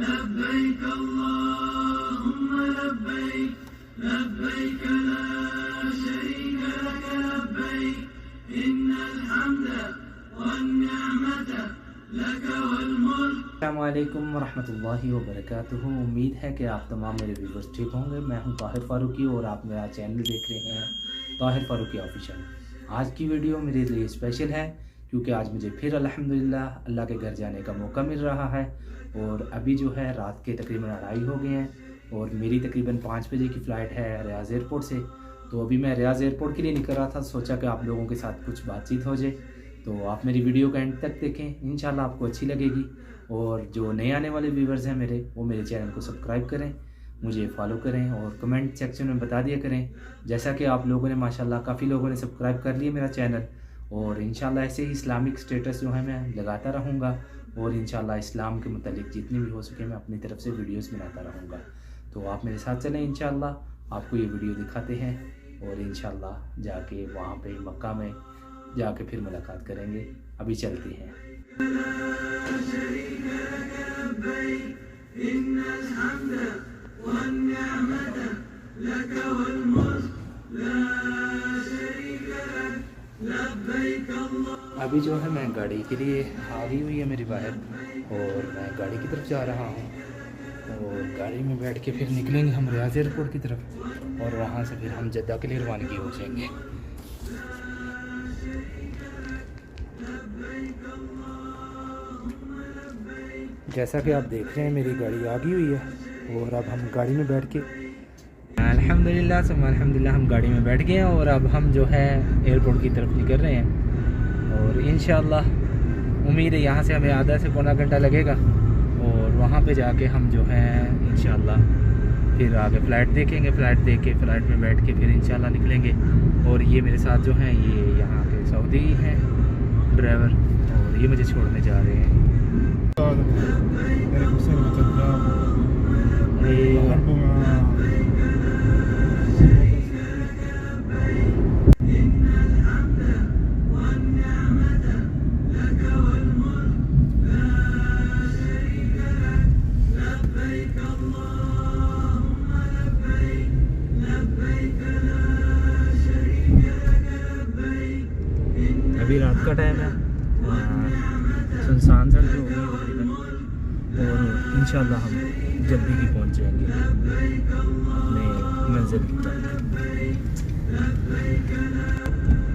लब्बैक अल्लाहुम्मा लब्बैक लब्बैक ला शरीक लक लब्बैक इन्नल हम्दा one निअमत luck वल मुल्क। अस्सलामु अलैकुम वरहमतुल्लाहि वबरकातुहू। उम्मीद है कि आप तमाम मेरे व्यूवर्स ठीक होंगे। मैं हूं ताहिर फ़ारूकी और आप मेरा चैनल देख रहे हैं ताहिर फ़ारूकी ऑफिशियल। आज की वीडियो मेरे लिए स्पेशल है क्योंकि आज मुझे फिर अल्हम्दुलिल्लाह अल्लाह के घर जाने का मौका मिल रहा है और अभी जो है रात के तकरीबन 2:30 हो गए हैं और मेरी तकरीबन 5 बजे की फ़्लाइट है रियाज़ एयरपोर्ट से। तो अभी मैं रियाज़ एयरपोर्ट के लिए निकल रहा था, सोचा कि आप लोगों के साथ कुछ बातचीत हो जाए। तो आप मेरी वीडियो का एंड तक देखें, इंशाल्लाह आपको अच्छी लगेगी। और जो नए आने वाले व्यूवर्स हैं मेरे, वो मेरे चैनल को सब्सक्राइब करें, मुझे फॉलो करें और कमेंट सेक्शन में बता दिया करें। जैसा कि आप लोगों ने माशाल्लाह काफ़ी लोगों ने सब्सक्राइब कर लिया मेरा चैनल और इंशाल्लाह ऐसे ही इस्लामिक स्टेटस जो है मैं लगाता रहूँगा और इंशाल्लाह इस्लाम के मुतालिक जितनी भी हो सके मैं अपनी तरफ से वीडियोस बनाता रहूँगा। तो आप मेरे साथ चलें, इंशाल्लाह आपको ये वीडियो दिखाते हैं और इंशाल्लाह जाके वहाँ पे मक्का में जाके फिर मुलाकात करेंगे। अभी चलते हैं। अभी जो है मैं गाड़ी के लिए आ गई हुई है मेरी बाहर और मैं गाड़ी की तरफ जा रहा हूँ और गाड़ी में बैठ के फिर निकलेंगे हम रियाज़ एयरपोर्ट की तरफ और वहाँ से फिर हम जद्दा के लिए रवानगी हो जाएंगे। जैसा कि आप देख रहे हैं मेरी गाड़ी आ गई हुई है और अब हम गाड़ी में बैठ के अल्हम्दुलिल्लाह सुम्मा अल्हम्दुलिल्लाह हम गाड़ी में बैठ गए हैं और अब हम जो है एयरपोर्ट की तरफ निकल रहे हैं और इंशाअल्लाह उम्मीद है यहाँ से हमें आधा से पौना घंटा लगेगा और वहाँ पे जाके हम जो है इंशाअल्लाह फिर आगे फ़्लाइट देखेंगे। फ़्लाइट देख के फ़्लाइट में बैठ के फिर इंशाअल्लाह निकलेंगे। और ये मेरे साथ जो हैं ये यहाँ के सऊदी हैं ड्राइवर और ये मुझे छोड़ने जा रहे हैं। अभी रात का टाइम है, सुनसान सड़क हो गई तकरीबन और इंशाल्लाह हम जल्दी ही पहुंच जाएंगे अपने मंजिल की तरफ।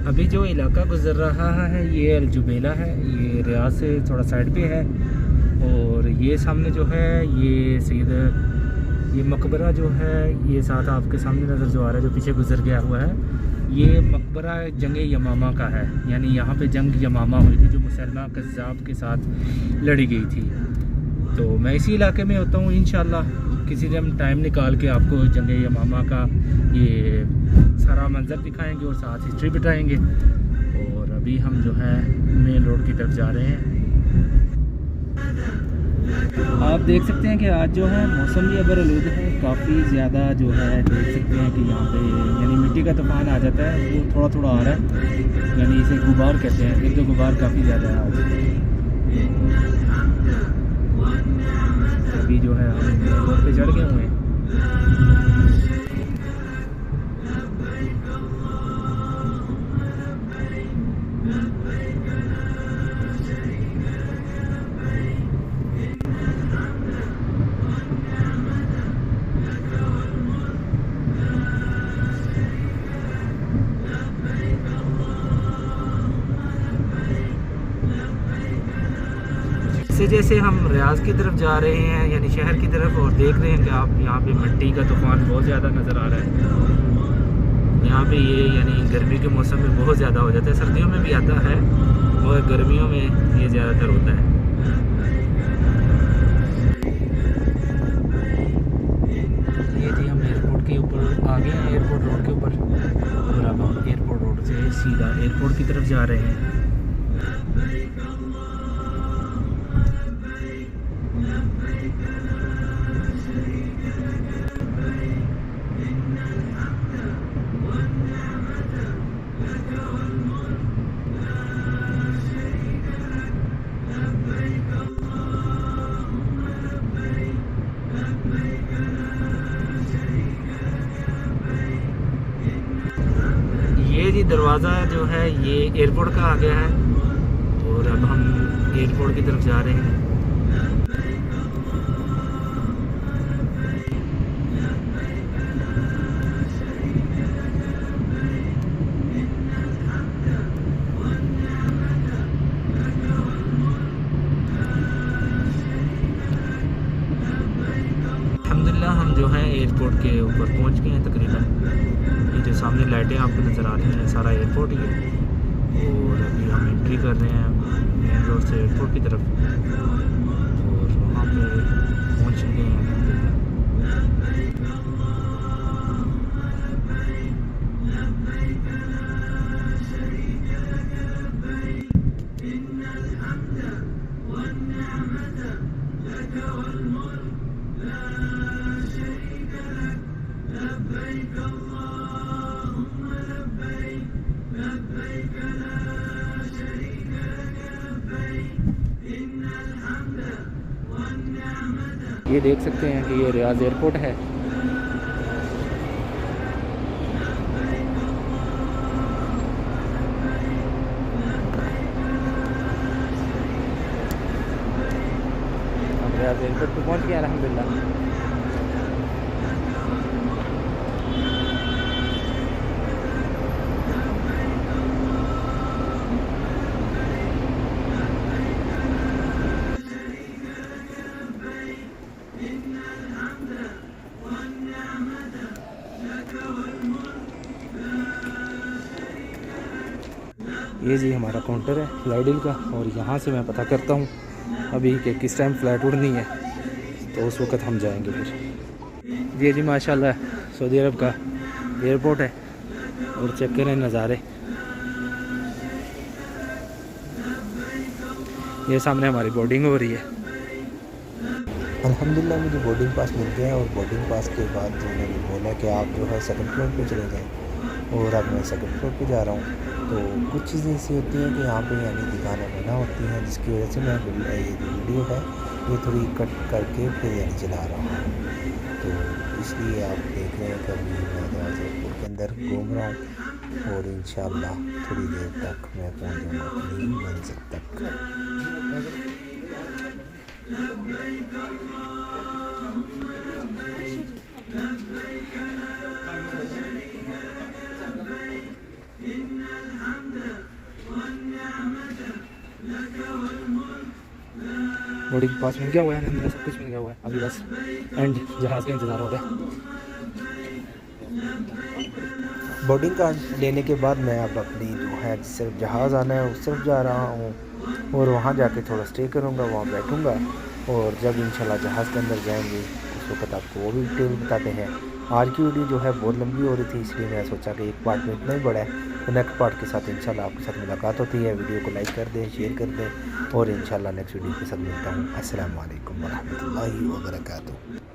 अभी जो इलाका गुजर रहा है ये अल जुबैला है, ये रियाज से थोड़ा साइड पे है और ये सामने जो है ये सैयद ये मकबरा जो है ये साथ आपके सामने नज़र जो आ रहा है जो पीछे गुजर गया हुआ है, ये मकबरा जंग यमामा का है। यानी यहाँ पे जंग यमामा हुई थी जो मुसलमान कज़्ज़ाब के साथ लड़ी गई थी। तो मैं इसी इलाके में होता हूँ। इंशाल्लाह किसी दिन टाइम निकाल के आपको जंग यमामा का ये सारा मंजर दिखाएंगे और साथ हिस्ट्री बताएंगे। और अभी हम जो है मेन रोड की तरफ जा रहे हैं। आप देख सकते हैं कि आज जो है मौसम भी अबर आलूद है, काफ़ी ज़्यादा जो है देख सकते हैं कि यहाँ पे यानी मिट्टी का तूफान आ जाता है, वो थोड़ा थोड़ा आ रहा है, यानी इसे गुबार कहते हैं। फिर तो गुबार काफ़ी ज़्यादा है आज। अभी जो है हम रोड पे चढ़ गए हुए हैं। जैसे जैसे हम रियाज की तरफ जा रहे हैं यानी शहर की तरफ और देख रहे हैं कि आप यहाँ पे मिट्टी का तूफान बहुत ज़्यादा नज़र आ रहा है। यहाँ पे ये यानी गर्मी के मौसम में बहुत ज़्यादा हो जाता है, सर्दियों में भी आता है और गर्मियों में ये ज़्यादातर होता है। ये जी हम एयरपोर्ट के ऊपर आ गए हैं, एयरपोर्ट रोड के ऊपर और अब हम एयरपोर्ट रोड से सीधा एयरपोर्ट की तरफ जा रहे हैं। जी दरवाज़ा जो है ये एयरपोर्ट का आ गया है और अब हम एयरपोर्ट की तरफ जा रहे हैं। अल्हम्दुलिल्लाह हम जो है एयरपोर्ट के ऊपर पहुंच गए हैं तकरीबन। ये जो सामने लाइटें आपको नज़र आ रही हैं सारा एयरपोर्ट ही है और अभी हम एंट्री कर रहे हैं मेन रोड से एयरपोर्ट की तरफ और वहाँ पे पहुंच गए हैं। ये देख सकते हैं कि ये रियाज एयरपोर्ट है। हम रियाज एयरपोर्ट पे पहुंच गए अल्हम्दुलिल्लाह। ये जी हमारा काउंटर है फ्लाइडिल का और यहाँ से मैं पता करता हूँ अभी कि किस टाइम फ़्लाइट उड़नी है तो उस वक़्त हम जाएंगे फिर। ये जी माशाल्लाह सऊदी अरब का एयरपोर्ट है और चेक करें नज़ारे। ये सामने हमारी बोर्डिंग हो रही है। अल्हम्दुलिल्लाह मुझे बोर्डिंग पास मिल गया और बोर्डिंग पास के बाद जो उन्होंने बोला कि आप जो है सेकंड फ्लोर पे चले जाएं और अब मैं सेकंड फ्लोर पे जा रहा हूँ। तो कुछ चीज़ें ऐसी होती हैं कि यहाँ पे यानी दुकानें बना होती हैं जिसकी वजह से मैं ये जो वीडियो है ये थोड़ी कट करके फिर यानी चला रहा हूँ। तो इसलिए आप देख रहे हैं कि अभी मैं रियाज एयरपोर्ट के अंदर घूम रहा हूँ और इंशाअल्लाह थोड़ी देर तक मैं पहुँच जाऊँगा अपनी मंजिल तक। बोर्डिंग पास मिल गया हुआ है, सब कुछ मिल गया हुआ है। अभी बस एंड जहाज़ का इंतज़ार हो रहा है। बोर्डिंग कार्ड लेने के बाद मैं अब अपनी जो है सिर्फ जहाज़ आना है उस तरफ जा रहा हूँ और वहाँ जाके थोड़ा स्टे करूँगा, वहाँ बैठूँगा और जब इंशाल्लाह जहाज़ के अंदर जाएंगे उस वक्त आपको वो भी डिटेल बताते हैं। आज की वीडियो जो है बहुत लंबी हो रही थी इसलिए मैं सोचा कि एक पार्ट में इतना ही बड़ा है तो नेक्स्ट पार्ट के साथ इंशाल्लाह आपके साथ मुलाकात होती है। वीडियो को लाइक कर दें, शेयर कर दें और इंशाल्लाह नेक्स्ट वीडियो के साथ मिलता हूँ। अस्सलाम वालेकुम व रहमतुल्लाहि व बरकातुहू।